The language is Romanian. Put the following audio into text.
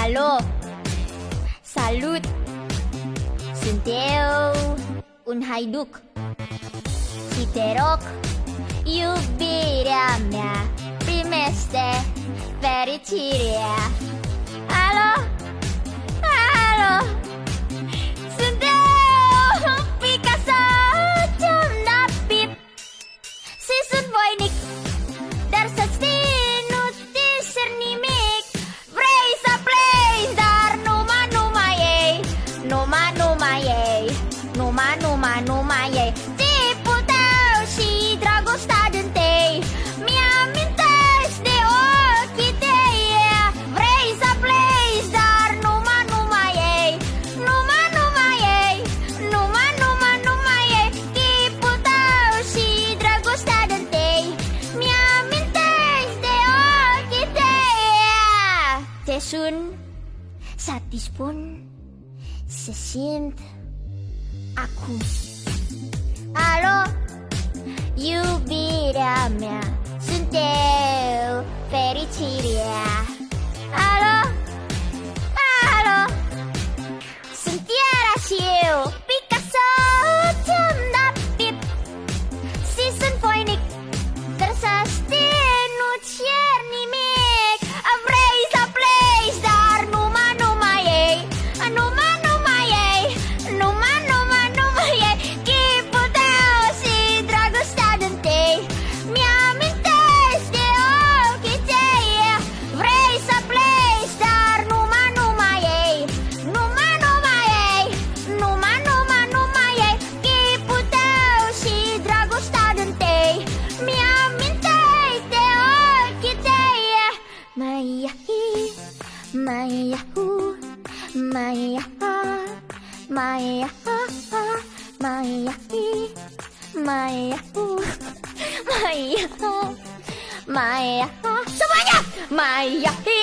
Alo, salut! Sunt eu, un haiduc, și te rog, iubirea mea, primește fericirea. Alo, alo, sunt eu, Picasso, ce-mi da pip. Și sunt voinic, dar să știi, nu cer nimic. Vrei să pleci, dar numai ei, numai ei, numai ei. Tipul tău și dragostea din-tei mi-amintești de ochii tăi. Vrei să pleci, dar numai ei, numai ei, numai ei. Tipul tău și dragostea din-tei mi-amintești de ochii tăi. Te sun să-ți spun ce simt acum. Alo, iubirea mea, sunt eu, fericirea. Alo, alo, sunt iară și eu, Picasso, ce-mi da pip. Și sunt voinic, dar să știi, nu cer nimic. Vrei să pleci, dar numai ei, numai ei, numai ei. Chipul tău și dragostea din-tei mi-amintești de ochii tăi. Vrei să pleci, dar numai ei, numai ei, numai ei. Chipul tău și dragostea din-tei mi-amintești de ochii tăi. Mai yahi, mai yahu, mai yaha, mai yaha, mai yahi, mai yahu, mai yaha, mai yaha. Semuanya! Mai yahi,